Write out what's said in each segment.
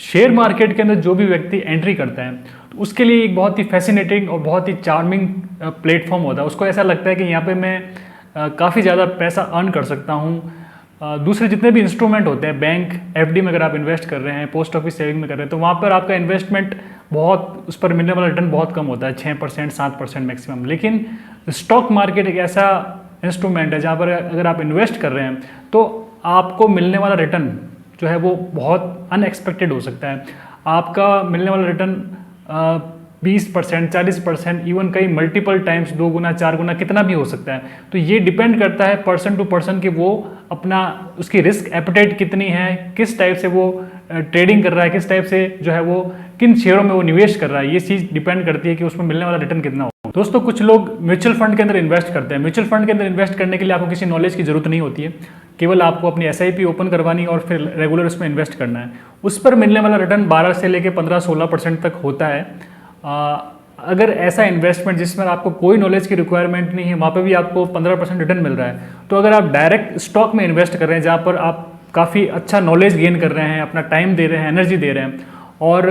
Share market के अंदर जो भी व्यक्ति एंट्री करता है तो उसके लिए एक बहुत ही फैसिनेटिंग और बहुत ही चार्मिंग प्लेटफॉर्म होता है। उसको ऐसा लगता है कि यहाँ पे मैं काफ़ी ज़्यादा पैसा अर्न कर सकता हूँ। दूसरे जितने भी इंस्ट्रूमेंट होते हैं, बैंक एफडी में अगर आप इन्वेस्ट कर रहे हैं, पोस्ट ऑफिस सेविंग में कर रहे हैं, तो वहाँ पर आपका इन्वेस्टमेंट बहुत, उस पर मिलने वाला रिटर्न बहुत कम होता है, 6% 7% मैक्सिमम। लेकिन स्टॉक मार्केट एक ऐसा इंस्ट्रूमेंट है जहाँ पर अगर आप इन्वेस्ट कर रहे हैं तो आपको मिलने वाला रिटर्न जो है वो बहुत अनएक्सपेक्टेड हो सकता है। आपका मिलने वाला रिटर्न 20% 40%, इवन कई मल्टीपल टाइम्स 2 गुना 4 गुना कितना भी हो सकता है। तो ये डिपेंड करता है पर्सन टू पर्सन कि वो अपना, उसकी रिस्क एपेटाइट कितनी है, किस टाइप से वो ट्रेडिंग कर रहा है, किस टाइप से जो है वो किन शेयरों में वो निवेश कर रहा है। ये चीज़ डिपेंड करती है कि उसमें मिलने वाला रिटर्न कितना हो। दोस्तों, कुछ लोग म्यूचुअल फंड के अंदर इन्वेस्ट करते हैं। म्यूचुअल फंड के अंदर इन्वेस्ट करने के लिए आपको किसी नॉलेज की जरूरत नहीं होती है, केवल आपको अपनी SIP ओपन करवानी और फिर रेगुलर उसमें इन्वेस्ट करना है। उस पर मिलने वाला रिटर्न 12 से लेकर 15-16% तक होता है। अगर ऐसा इन्वेस्टमेंट जिसमें आपको कोई नॉलेज की रिक्वायरमेंट नहीं है, वहाँ पे भी आपको 15% रिटर्न मिल रहा है, तो अगर आप डायरेक्ट स्टॉक में इन्वेस्ट कर रहे हैं जहाँ पर आप काफ़ी अच्छा नॉलेज गेन कर रहे हैं, अपना टाइम दे रहे हैं, एनर्जी दे रहे हैं और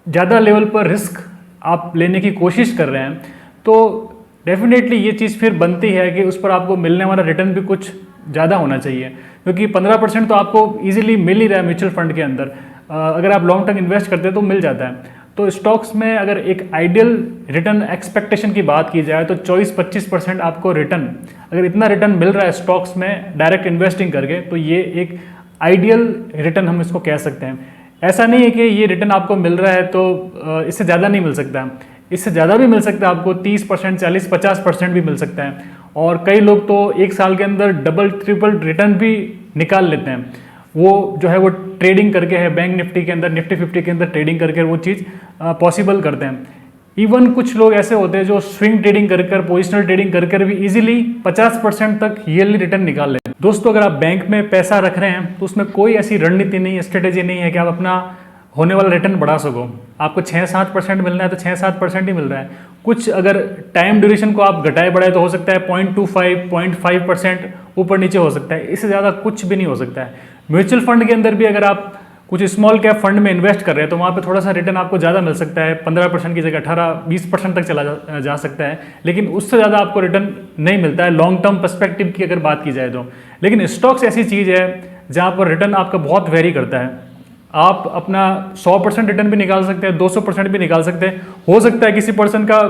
ज़्यादा लेवल पर रिस्क आप लेने की कोशिश कर रहे हैं, तो डेफिनेटली ये चीज़ फिर बनती है कि उस पर आपको मिलने वाला रिटर्न भी कुछ ज़्यादा होना चाहिए, क्योंकि 15% तो आपको ईजिली मिल ही रहा है म्यूचुअल फंड के अंदर। अगर आप लॉन्ग टर्म इन्वेस्ट करते हैं तो मिल जाता है। तो स्टॉक्स में अगर एक आइडियल रिटर्न एक्सपेक्टेशन की बात की जाए तो 24-25% आपको रिटर्न, अगर इतना रिटर्न मिल रहा है स्टॉक्स में डायरेक्ट इन्वेस्टिंग करके, तो ये एक आइडियल रिटर्न हम इसको कह सकते हैं। ऐसा नहीं है कि ये रिटर्न आपको मिल रहा है तो इससे ज़्यादा नहीं मिल सकता, इससे ज़्यादा भी मिल सकता है, आपको 30%, 40%, 50% भी मिल सकता है। और कई लोग तो एक साल के अंदर डबल ट्रिपल रिटर्न भी निकाल लेते हैं। वो जो है वो ट्रेडिंग करके है, बैंक निफ्टी के अंदर, निफ्टी 50 के अंदर ट्रेडिंग करके वो चीज़ पॉसिबल करते हैं। इवन कुछ लोग ऐसे होते हैं जो स्विंग ट्रेडिंग कर पोजिशनल ट्रेडिंग कर भी इजीली 50% तक ईयरली रिटर्न निकाल लेते हैं। दोस्तों, अगर आप बैंक में पैसा रख रहे हैं तो उसमें कोई ऐसी रणनीति नहीं है, स्ट्रेटेजी नहीं है कि आप अपना होने वाला रिटर्न बढ़ा सको। आपको 6-7% मिलना है तो 6-7% ही मिल रहा है। कुछ अगर टाइम ड्यूरेशन को आप घटाए बढ़ाए तो हो सकता है 0.25 0.5% ऊपर नीचे हो सकता है, इससे ज़्यादा कुछ भी नहीं हो सकता है। म्यूचुअल फंड के अंदर भी अगर आप कुछ स्मॉल कैप फंड में इन्वेस्ट कर रहे हैं तो वहाँ पे थोड़ा सा रिटर्न आपको ज़्यादा मिल सकता है, 15% की जगह 18-20% तक चला जा सकता है, लेकिन उससे ज़्यादा आपको रिटर्न नहीं मिलता है लॉन्ग टर्म पर्सपेक्टिव की अगर बात की जाए तो। लेकिन स्टॉक्स ऐसी चीज़ है जहाँ पर रिटर्न आपका बहुत वेरी करता है। आप अपना 100% रिटर्न भी निकाल सकते हैं, 200% भी निकाल सकते हैं। हो सकता है किसी पर्सन का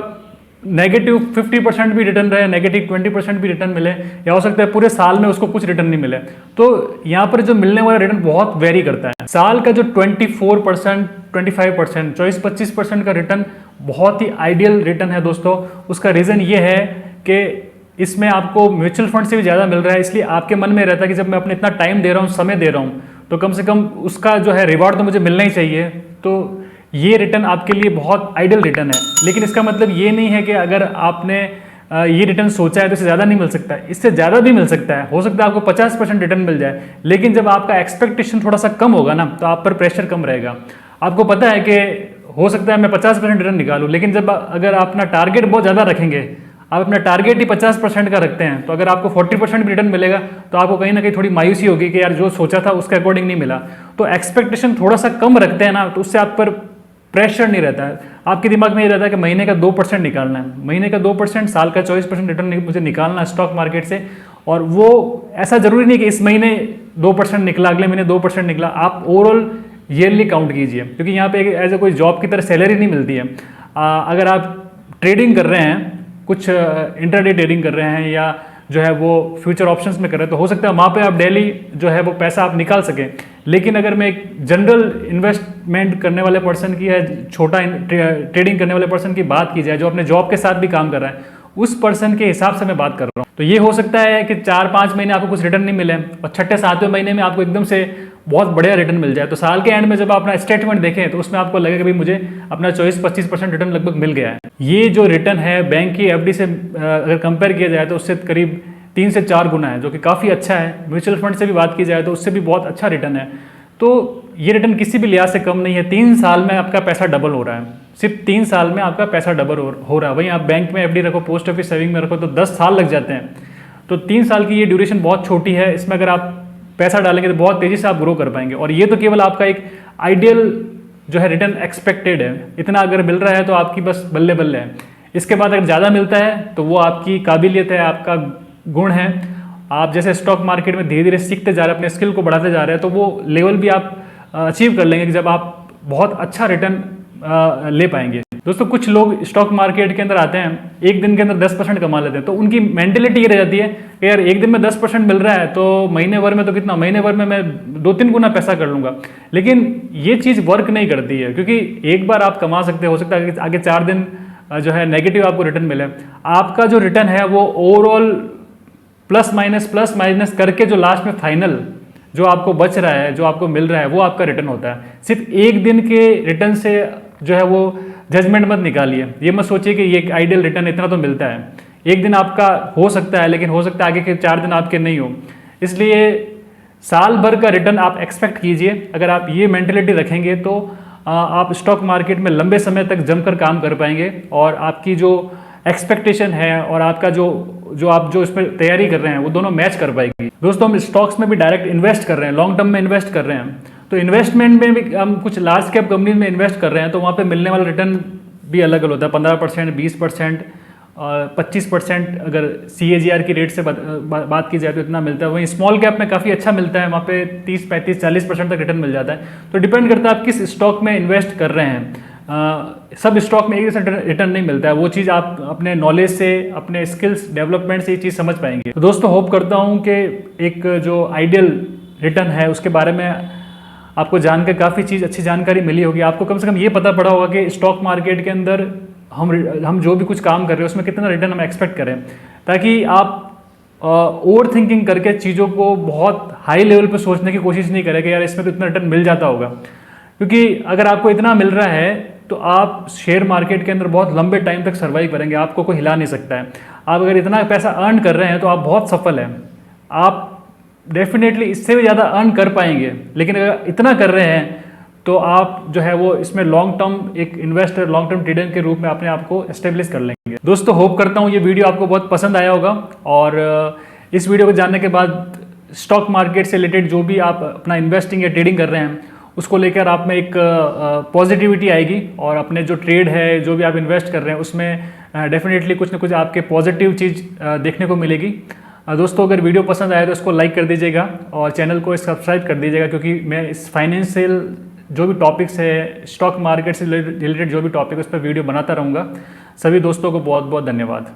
नेगेटिव 50% भी रिटर्न रहे, नेगेटिव 20% भी रिटर्न मिले, या हो सकता है पूरे साल में उसको कुछ रिटर्न नहीं मिले। तो यहाँ पर जो मिलने वाला रिटर्न बहुत वेरी करता है। साल का जो 24%, 25%, 24-25% का रिटर्न बहुत ही आइडियल रिटर्न है दोस्तों। उसका रीज़न ये है कि इसमें आपको म्यूचुअल फंड से भी ज़्यादा मिल रहा है, इसलिए आपके मन में रहता है कि जब मैं अपने इतना टाइम दे रहा हूँ, समय दे रहा हूँ, तो कम से कम उसका जो है रिवॉर्ड तो मुझे मिलना ही चाहिए। तो ये रिटर्न आपके लिए बहुत आइडियल रिटर्न है। लेकिन इसका मतलब ये नहीं है कि अगर आपने ये रिटर्न सोचा है तो इससे ज़्यादा नहीं मिल सकता है, इससे ज़्यादा भी मिल सकता है। हो सकता है आपको 50% रिटर्न मिल जाए, लेकिन जब आपका एक्सपेक्टेशन थोड़ा सा कम होगा ना तो आप पर प्रेशर कम रहेगा। आपको पता है कि हो सकता है मैं 50% रिटर्न निकालूँ, लेकिन जब अगर आप अपना टारगेट बहुत ज़्यादा रखेंगे, आप अपना टारगेट ही 50% का रखते हैं, तो अगर आपको 40% भी रिटर्न मिलेगा तो आपको कहीं ना कहीं थोड़ी मायूसी होगी कि यार जो सोचा था उसके अकॉर्डिंग नहीं मिला। तो एक्सपेक्टेशन थोड़ा सा कम रखते हैं ना, तो उससे आप पर प्रेशर नहीं रहता है। आपके दिमाग में ये रहता है कि महीने का 2% निकालना है, महीने का 2%, साल का 24% रिटर्न मुझे निकालना है स्टॉक मार्केट से। और वो ऐसा जरूरी नहीं कि इस महीने 2% निकला, अगले महीने 2% निकला। आप ओवरऑल ईयरली काउंट कीजिए, क्योंकि यहाँ पे एज ए कोई जॉब की तरह सैलरी नहीं मिलती है। अगर आप ट्रेडिंग कर रहे हैं, कुछ इंट्राडे ट्रेडिंग कर रहे हैं, या जो है वो फ्यूचर ऑप्शंस में कर रहे हैं, तो हो सकता है वहाँ पे आप डेली जो है वो पैसा आप निकाल सकें। लेकिन अगर मैं एक जनरल इन्वेस्टमेंट करने वाले पर्सन की या छोटा ट्रेडिंग करने वाले पर्सन की बात की जाए, जो अपने जॉब के साथ भी काम कर रहा है, उस पर्सन के हिसाब से मैं बात कर रहा हूँ। तो ये हो सकता है कि 4-5 महीने आपको कुछ रिटर्न नहीं मिले और छठे 7वें महीने में आपको एकदम से बहुत बढ़िया रिटर्न मिल जाए। तो साल के एंड में जब आप अपना स्टेटमेंट देखें तो उसमें आपको लगेगा कि भाई मुझे अपना 24-25% रिटर्न लगभग मिल गया है। ये जो रिटर्न है बैंक की एफडी से अगर कंपेयर किया जाए तो उससे करीब 3 से 4 गुना है, जो कि काफ़ी अच्छा है। म्यूचुअल फंड से भी बात की जाए तो उससे भी बहुत अच्छा रिटर्न है। तो ये रिटर्न किसी भी लिहाज से कम नहीं है। 3 साल में आपका पैसा डबल हो रहा है, सिर्फ 3 साल में आपका पैसा डबल हो रहा है। वहीं आप बैंक में एफडी रखो, पोस्ट ऑफिस सेविंग में रखो तो 10 साल लग जाते हैं। तो 3 साल की ये ड्यूरेशन बहुत छोटी है। इसमें अगर आप पैसा डालेंगे तो बहुत तेज़ी से आप ग्रो कर पाएंगे। और ये तो केवल आपका एक आइडियल जो है रिटर्न एक्सपेक्टेड है, इतना अगर मिल रहा है तो आपकी बस बल्ले बल्ले है। इसके बाद अगर ज़्यादा मिलता है तो वो आपकी काबिलियत है, आपका गुण है। आप जैसे स्टॉक मार्केट में धीरे धीरे सीखते जा रहे हैं, अपने स्किल को बढ़ाते जा रहे हैं, तो वो लेवल भी आप अचीव कर लेंगे कि जब आप बहुत अच्छा रिटर्न ले पाएंगे। दोस्तों कुछ लोग स्टॉक मार्केट के अंदर आते हैं, एक दिन के अंदर 10% कमा लेते हैं, तो उनकी मेंटेलिटी ये रह जाती है कि यार एक दिन में 10% मिल रहा है तो महीने भर में तो कितना, महीने भर में मैं 2-3 गुना पैसा कर लूँगा। लेकिन ये चीज़ वर्क नहीं करती है, क्योंकि एक बार आप कमा सकते हो सकता है आगे 4 दिन जो है नेगेटिव आपको रिटर्न मिले। आपका जो रिटर्न है वो ओवरऑल प्लस माइनस करके जो लास्ट में फाइनल जो आपको बच रहा है, जो आपको मिल रहा है, वो आपका रिटर्न होता है। सिर्फ एक दिन के रिटर्न से जो है वो जजमेंट मत निकालिए, ये मत सोचिए कि ये आइडियल रिटर्न इतना तो मिलता है। एक दिन आपका हो सकता है, लेकिन हो सकता है आगे के 4 दिन आपके नहीं हो। इसलिए साल भर का रिटर्न आप एक्सपेक्ट कीजिए। अगर आप ये मेंटेलिटी रखेंगे तो आप स्टॉक मार्केट में लंबे समय तक जमकर काम कर पाएंगे और आपकी जो एक्सपेक्टेशन है और आपका जो आप जो इसमें तैयारी कर रहे हैं वो दोनों मैच कर पाएगी। दोस्तों हम स्टॉक्स में भी डायरेक्ट इन्वेस्ट कर रहे हैं, लॉन्ग टर्म में इन्वेस्ट कर रहे हैं, तो इन्वेस्टमेंट में भी हम कुछ लार्ज कैप कंपनी में इन्वेस्ट कर रहे हैं तो वहाँ पे मिलने वाला रिटर्न भी अलग अलग होता है। 15%, 20%, 25% अगर CAGR की रेट से बात की जाए तो इतना मिलता है। वहीं स्मॉल कैप में काफ़ी अच्छा मिलता है, वहाँ पे 30, 35, 40% तक रिटर्न मिल जाता है। तो डिपेंड करता है आप किस स्टॉक में इन्वेस्ट कर रहे हैं। सब स्टॉक में एक जैसा रिटर्न नहीं मिलता है, वो चीज़ आप अपने नॉलेज से, अपने स्किल्स डेवलपमेंट से ये चीज़ समझ पाएंगे। तो दोस्तों होप करता हूँ कि एक जो आइडियल रिटर्न है उसके बारे में आपको जानकर काफ़ी चीज़ अच्छी जानकारी मिली होगी। आपको कम से कम ये पता पड़ा होगा कि स्टॉक मार्केट के अंदर हम जो भी कुछ काम कर रहे हैं उसमें कितना रिटर्न हम एक्सपेक्ट करें, ताकि आप ओवर थिंकिंग करके चीज़ों को बहुत हाई लेवल पे सोचने की कोशिश नहीं करें कि यार इसमें तो इतना रिटर्न मिल जाता होगा। क्योंकि अगर आपको इतना मिल रहा है तो आप शेयर मार्केट के अंदर बहुत लंबे टाइम तक सर्वाइव करेंगे, आपको कोई हिला नहीं सकता है। आप अगर इतना पैसा अर्न कर रहे हैं तो आप बहुत सफल हैं, आप डेफिनेटली इससे भी ज़्यादा अर्न कर पाएंगे। लेकिन अगर इतना कर रहे हैं तो आप जो है वो इसमें लॉन्ग टर्म एक इन्वेस्टर, लॉन्ग टर्म ट्रेडर के रूप में अपने आप को एस्टेब्लिश कर लेंगे। दोस्तों होप करता हूँ ये वीडियो आपको बहुत पसंद आया होगा और इस वीडियो को जानने के बाद स्टॉक मार्केट से रिलेटेड जो भी आप अपना इन्वेस्टिंग या ट्रेडिंग कर रहे हैं उसको लेकर आप में एक पॉजिटिविटी आएगी और अपने जो ट्रेड है, जो भी आप इन्वेस्ट कर रहे हैं उसमें डेफिनेटली कुछ ना कुछ आपके पॉजिटिव चीज़ देखने को मिलेगी। दोस्तों अगर वीडियो पसंद आए तो इसको लाइक कर दीजिएगा और चैनल को सब्सक्राइब कर दीजिएगा, क्योंकि मैं इस फाइनेंशियल जो भी टॉपिक्स है, स्टॉक मार्केट से रिलेटेड जो भी टॉपिक है उस पर वीडियो बनाता रहूँगा। सभी दोस्तों को बहुत बहुत धन्यवाद।